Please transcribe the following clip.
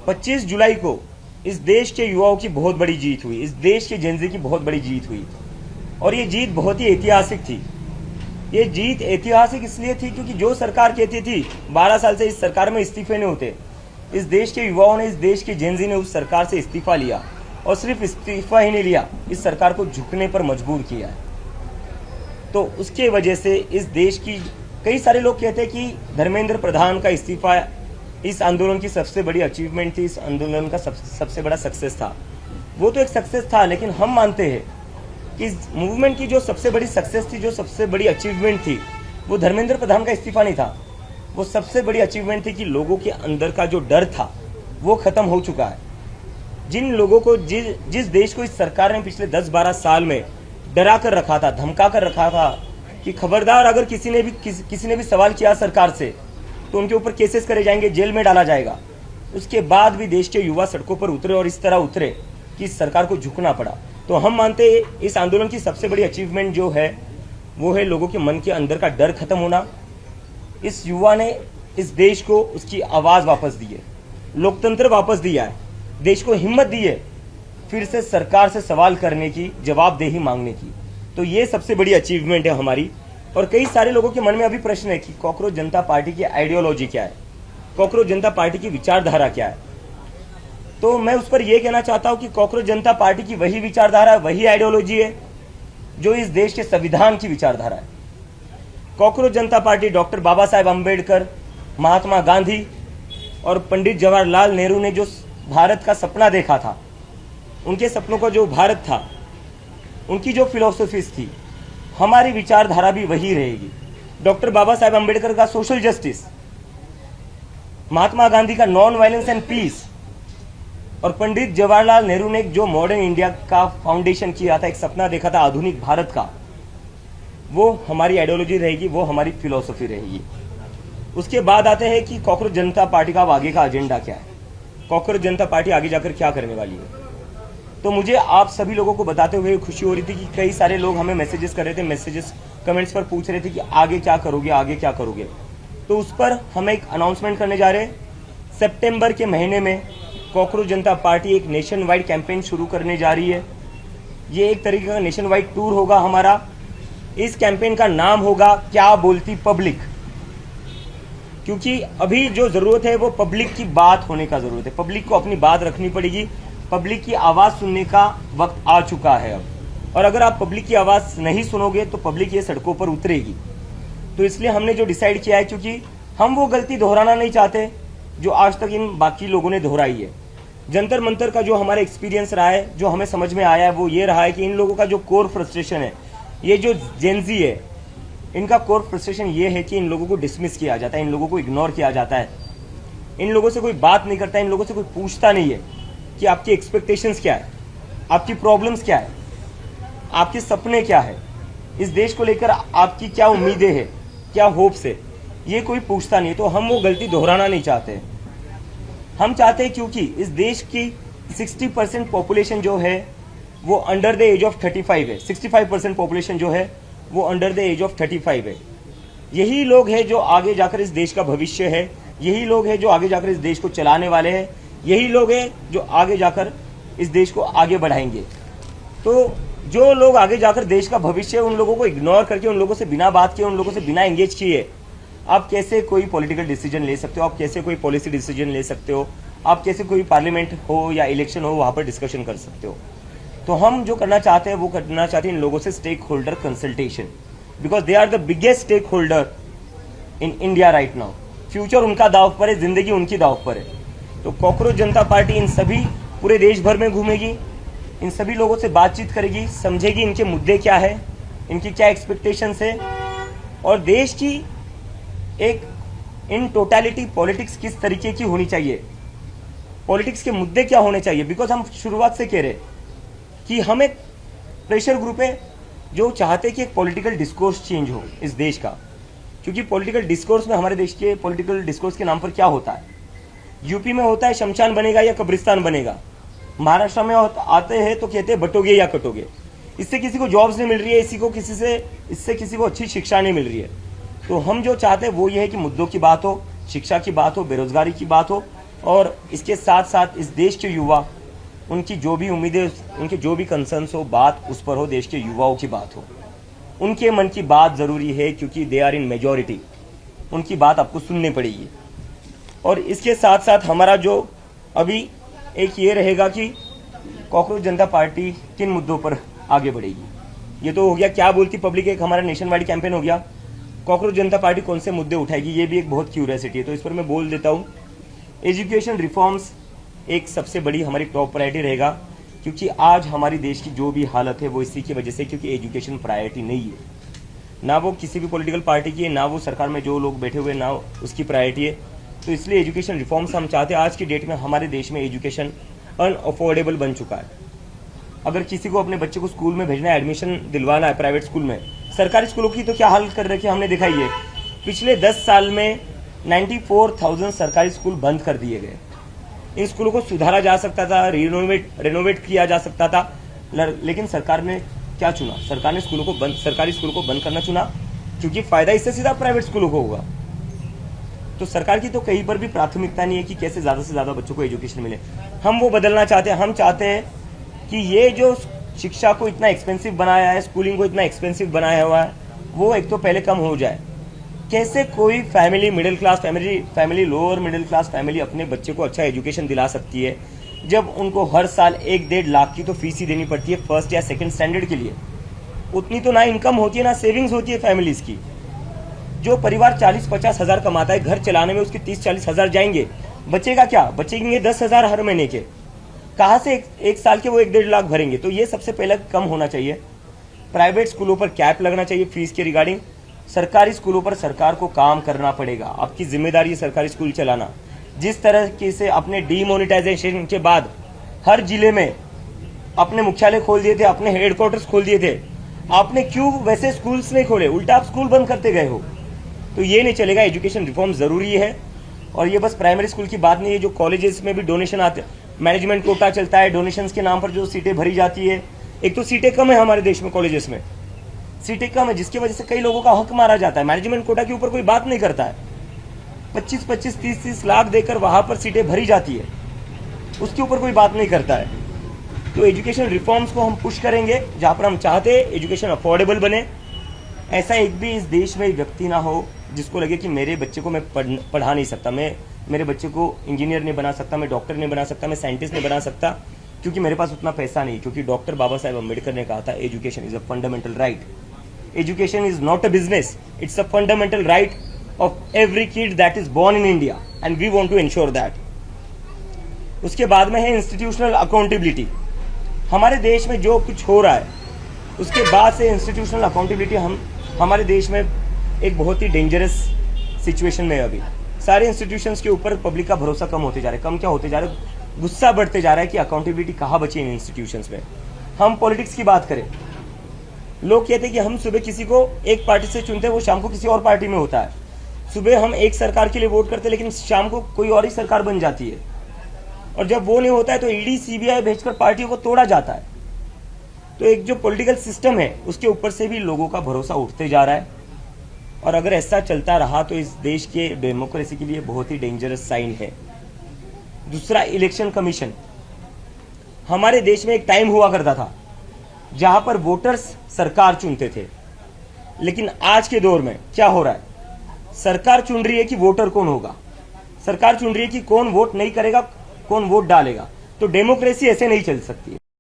25 जुलाई को इस देश के युवाओं की बहुत बड़ी जीत हुई, इस देश के जेनजी की बहुत बड़ी जीत हुई और ये जीत बहुत ही ऐतिहासिक थी। ये जीत ऐतिहासिक इसलिए थी क्योंकि जो सरकार कहती थी 12 साल से इस सरकार में इस्तीफे नहीं होते, इस देश के युवाओं ने, इस देश के जेनजी ने उस सरकार से इस्तीफा लिया और सिर्फ इस्तीफा ही नहीं लिया, इस सरकार को झुकने पर मजबूर किया है। तो उसके वजह से इस देश की, कई सारे लोग कहते हैं कि धर्मेंद्र प्रधान का इस्तीफा इस आंदोलन की सबसे बड़ी अचीवमेंट थी, इस आंदोलन का सबसे बड़ा सक्सेस था। वो तो एक सक्सेस था, लेकिन हम मानते हैं कि इस मूवमेंट की जो सबसे बड़ी सक्सेस थी, जो सबसे बड़ी अचीवमेंट थी, वो धर्मेंद्र प्रधान का इस्तीफा नहीं था। वो सबसे बड़ी अचीवमेंट थी कि लोगों के अंदर का जो डर था वो खत्म हो चुका है। जिन लोगों को, जिस देश को इस सरकार ने पिछले 10-12 साल में डरा कर रखा था, धमका कर रखा था कि खबरदार अगर किसी ने भी सवाल किया सरकार से तो उनके ऊपर केसेस करे जाएंगे, जेल में डाला जाएगा। उसके बाद भी देश के युवा सड़कों पर उतरे और इस तरह उतरे कि इस सरकार को झुकना पड़ा। तो हम मानते हैं इस आंदोलन की सबसे बड़ी अचीवमेंट जो है वो है लोगों के मन के अंदर का डर खत्म होना। इस युवा ने इस देश को उसकी आवाज वापस दी है, लोकतंत्र वापस दिया है, देश को हिम्मत दी है फिर से सरकार से सवाल करने की, जवाबदेही मांगने की। तो ये सबसे बड़ी अचीवमेंट है हमारी। और कई सारे लोगों के मन में अभी प्रश्न है कि कॉकरोच जनता पार्टी की आइडियोलॉजी क्या है, कॉकरोच जनता पार्टी की विचारधारा क्या है। तो मैं उस पर यह कहना चाहता हूं कि कॉकरोच जनता पार्टी की वही विचारधारा, वही आइडियोलॉजी है जो इस देश के संविधान की विचारधारा है। कॉकरोच जनता पार्टी डॉक्टर बाबा साहेब अम्बेडकर, महात्मा गांधी और पंडित जवाहरलाल नेहरू ने जो भारत का सपना देखा था, उनके सपनों का जो भारत था, उनकी जो फिलोसफीज थी, हमारी विचारधारा भी वही रहेगी। डॉक्टर बाबा साहेब अम्बेडकर का सोशल जस्टिस, महात्मा गांधी का नॉन वायलेंस एंड पीस और पंडित जवाहरलाल नेहरू ने जो मॉडर्न इंडिया का फाउंडेशन किया था, एक सपना देखा था आधुनिक भारत का, वो हमारी आइडियोलॉजी रहेगी, वो हमारी फिलोसफी रहेगी। उसके बाद आते हैं कि कॉकरोच जनता पार्टी का आगे का एजेंडा क्या है, कॉकरोच जनता पार्टी आगे जाकर क्या करने वाली है। तो मुझे आप सभी लोगों को बताते हुए खुशी हो रही थी कि कई सारे लोग हमें मैसेजेस कर रहे थे, मैसेजेस कमेंट्स पर पूछ रहे थे कि आगे क्या करोगे, आगे क्या करोगे। तो उस पर हम एक अनाउंसमेंट करने जा रहे हैं। सितंबर के महीने में कॉकरोच जनता पार्टी एक नेशन वाइड कैंपेन शुरू करने जा रही है। ये एक तरीके का नेशन वाइड टूर होगा हमारा। इस कैंपेन का नाम होगा क्या बोलती पब्लिक, क्योंकि अभी जो जरूरत है वो पब्लिक की बात होने का जरूरत है। पब्लिक को अपनी बात रखनी पड़ेगी, पब्लिक की आवाज सुनने का वक्त आ चुका है अब। और अगर आप पब्लिक की आवाज नहीं सुनोगे तो पब्लिक ये सड़कों पर उतरेगी। तो इसलिए हमने जो डिसाइड किया है, क्योंकि हम वो गलती दोहराना नहीं चाहते जो आज तक इन बाकी लोगों ने दोहराई है। जंतर मंतर का जो हमारा एक्सपीरियंस रहा है, जो हमें समझ में आया है, वो ये रहा है कि इन लोगों का जो कोर फ्रस्ट्रेशन है, ये जो जेनजी है, इनका कोर फ्रस्ट्रेशन ये है कि इन लोगों को डिसमिस किया जाता है, इन लोगों को इग्नोर किया जाता है, इन लोगों से कोई बात नहीं करता है, इन लोगों से कोई पूछता नहीं है कि आपकी एक्सपेक्टेशंस क्या है, आपकी प्रॉब्लम्स क्या है, आपके सपने क्या है, इस देश को लेकर आपकी क्या उम्मीदें हैं, क्या होप्स है, ये कोई पूछता नहीं। तो हम वो गलती दोहराना नहीं चाहते। हम चाहते हैं क्योंकि इस देश की 60% पॉपुलेशन जो है वो अंडर द एज ऑफ 35 है, 65% पॉपुलेशन जो है वो अंडर द एज ऑफ 35 है। यही लोग हैं जो आगे जाकर इस देश का भविष्य है, यही लोग हैं जो आगे जाकर इस देश को चलाने वाले हैं, यही लोग हैं जो आगे जाकर इस देश को आगे बढ़ाएंगे। तो जो लोग आगे जाकर देश का भविष्य है, उन लोगों को इग्नोर करके, उन लोगों से बिना बात किए, उन लोगों से बिना एंगेज किए आप कैसे कोई पॉलिटिकल डिसीजन ले सकते हो, आप कैसे कोई पॉलिसी डिसीजन ले सकते हो, आप कैसे कोई पार्लियामेंट हो या इलेक्शन हो वहां पर डिस्कशन कर सकते हो। तो हम जो करना चाहते हैं वो करना चाहते हैं इन लोगों से stakeholder consultation, because they are the biggest stakeholder in India right now. Future उनका दांव पर है, जिंदगी उनकी दांव पर है। तो कॉकरोच जनता पार्टी इन सभी पूरे देश भर में घूमेगी, इन सभी लोगों से बातचीत करेगी, समझेगी इनके मुद्दे क्या है, इनकी क्या एक्सपेक्टेशंस है और देश की एक इन टोटलिटी पॉलिटिक्स किस तरीके की होनी चाहिए, पॉलिटिक्स के मुद्दे क्या होने चाहिए। बिकॉज हम शुरुआत से कह रहे कि हम एक प्रेशर ग्रुप है जो चाहते कि एक पॉलिटिकल डिस्कोर्स चेंज हो इस देश का, क्योंकि पॉलिटिकल डिस्कोर्स में हमारे देश के पॉलिटिकल डिस्कोर्स के नाम पर क्या होता है, यूपी में होता है शमशान बनेगा या कब्रिस्तान बनेगा, महाराष्ट्र में आते हैं तो कहते हैं बटोगे या कटोगे। इससे किसी को जॉब्स नहीं मिल रही है, इससे किसी को अच्छी शिक्षा नहीं मिल रही है। तो हम जो चाहते हैं वो ये है कि मुद्दों की बात हो, शिक्षा की बात हो, बेरोजगारी की बात हो और इसके साथ साथ इस देश के युवा, उनकी जो भी उम्मीदें, उनके जो भी कंसर्न्स हो, बात उस पर हो, देश के युवाओं की बात हो, उनके मन की बात ज़रूरी है, क्योंकि दे आर इन मेजॉरिटी। उनकी बात आपको सुननी पड़ेगी। और इसके साथ साथ हमारा जो अभी एक ये रहेगा कि कॉकरोच जनता पार्टी किन मुद्दों पर आगे बढ़ेगी। ये तो हो गया क्या बोलती पब्लिक, एक हमारा नेशन वाइड कैंपेन हो गया। कॉकरोच जनता पार्टी कौन से मुद्दे उठाएगी, ये भी एक बहुत क्यूरियोसिटी है, तो इस पर मैं बोल देता हूँ। एजुकेशन रिफॉर्म्स एक सबसे बड़ी हमारी टॉप प्रायोरिटी रहेगा, क्योंकि आज हमारी देश की जो भी हालत है वो इसी की वजह से, क्योंकि एजुकेशन प्रायोरिटी नहीं है। ना वो किसी भी पॉलिटिकल पार्टी की है, ना वो सरकार में जो लोग बैठे हुए, ना उसकी प्रायोरिटी है। तो इसलिए एजुकेशन रिफॉर्म्स हम चाहते हैं। आज की डेट में हमारे देश में एजुकेशन अनअफोर्डेबल बन चुका है। अगर किसी को अपने बच्चे को स्कूल में भेजना है, एडमिशन दिलवाना है प्राइवेट स्कूल में, सरकारी स्कूलों की तो क्या हाल कर रखी है हमने देखा ही है। पिछले 10 साल में 94,000 सरकारी स्कूल बंद कर दिए गए। इन स्कूलों को सुधारा जा सकता था, रेनोवेट किया जा सकता था, लेकिन सरकार ने क्या चुना? सरकार ने सरकारी स्कूलों को बंद करना चुना, क्योंकि फायदा इससे सीधा प्राइवेट स्कूलों को होगा। तो सरकार की तो कहीं पर भी प्राथमिकता नहीं है कि कैसे ज्यादा से ज्यादा बच्चों को एजुकेशन मिले। हम वो बदलना चाहते हैं। हम चाहते हैं कि ये जो शिक्षा को इतना एक्सपेंसिव बनाया है, स्कूलिंग को इतना एक्सपेंसिव बनाया हुआ है, वो एक तो पहले कम हो जाए। कैसे कोई family, middle class family, lower middle class family अपने बच्चे को अच्छा एजुकेशन दिला सकती है, जब उनको हर साल 1-1.5 लाख की तो फीस ही देनी पड़ती है फर्स्ट या सेकंड स्टैंडर्ड के लिए। उतनी तो ना इनकम होती है, ना सेविंग्स होती है फैमिलीज की। जो परिवार 40-50 हज़ार कमाता है, घर चलाने में उसके 30-40 हज़ार जाएंगे, बचेगा क्या? बचेंगे 10 हज़ार हर महीने के। कहाँ से एक साल के वो 1-1.5 लाख भरेंगे? तो ये सबसे पहले कम होना चाहिए। प्राइवेट स्कूलों पर कैप लगना चाहिए फीस के रिगार्डिंग। सरकारी स्कूलों पर सरकार को काम करना पड़ेगा। आपकी जिम्मेदारी है सरकारी स्कूल चलाना। जिस तरह से अपने डीमोनेटाइजेशन के बाद हर जिले में अपने मुख्यालय खोल दिए थे, अपने हेडक्वार्टर्स खोल दिए थे, आपने क्यों वैसे स्कूल्स नहीं खोले? उल्टा आप स्कूल बंद करते गए हो। तो ये नहीं चलेगा। एजुकेशन रिफॉर्म जरूरी है। और ये बस प्राइमरी स्कूल की बात नहीं है, जो कॉलेजेस में भी डोनेशन आते, मैनेजमेंट कोटा चलता है, डोनेशंस के नाम पर जो सीटें भरी जाती है। एक तो सीटें कम है हमारे देश में, कॉलेजेस में सीटें कम है, जिसकी वजह से कई लोगों का हक मारा जाता है। मैनेजमेंट कोटा के ऊपर कोई बात नहीं करता है। 25-25, 30-30 लाख देकर वहां पर सीटें भरी जाती है, उसके ऊपर कोई बात नहीं करता है। तो एजुकेशन रिफॉर्म्स को हम पुश करेंगे, जहां पर हम चाहते हैं एजुकेशन अफोर्डेबल बने। ऐसा एक भी इस देश में व्यक्ति ना हो जिसको लगे कि मेरे बच्चे को मैं पढ़ा नहीं सकता, मैं मेरे बच्चे को इंजीनियर नहीं बना सकता, मैं डॉक्टर नहीं बना सकता, मैं साइंटिस्ट नहीं बना सकता, क्योंकि मेरे पास उतना पैसा नहीं। क्योंकि डॉक्टर बाबा साहेब अम्बेडकर ने कहा था, education is a fundamental right. Education is not a business, it's a fundamental right of every kid that is born in India, and we want to ensure that. उसके बाद में है इंस्टीट्यूशनल अकाउंटेबिलिटी। हमारे देश में जो कुछ हो रहा है, उसके बाद से इंस्टीट्यूशनल अकाउंटेबिलिटी हमारे देश में एक बहुत ही डेंजरस सिचुएशन में है। अभी सारे इंस्टीट्यूशंस के ऊपर पब्लिक का भरोसा कम होते जा रहा है। कम क्या होते जा रहा है? गुस्सा बढ़ते जा रहा है कि अकाउंटेबिलिटी कहाँ बची इन इंस्टीट्यूशंस में। हम पॉलिटिक्स की बात करें, लोग कहते हैं कि हम सुबह किसी को एक पार्टी से चुनते हैं, वो शाम को किसी और पार्टी में होता है। सुबह हम एक सरकार के लिए वोट करते हैं, लेकिन शाम को कोई और ही सरकार बन जाती है। और जब वो नहीं होता है तो ईडी सीबीआई भेजकर पार्टियों को तोड़ा जाता है। तो एक जो पॉलिटिकल सिस्टम है, उसके ऊपर से भी लोगों का भरोसा उठते जा रहा है। और अगर ऐसा चलता रहा तो इस देश के डेमोक्रेसी के लिए बहुत ही डेंजरस साइन है। दूसरा, इलेक्शन कमीशन। हमारे देश में एक टाइम हुआ करता था जहां पर वोटर्स सरकार चुनते थे, लेकिन आज के दौर में क्या हो रहा है? सरकार चुन रही है कि वोटर कौन होगा, सरकार चुन रही है कि कौन वोट नहीं करेगा, कौन वोट डालेगा। तो डेमोक्रेसी ऐसे नहीं चल सकती है।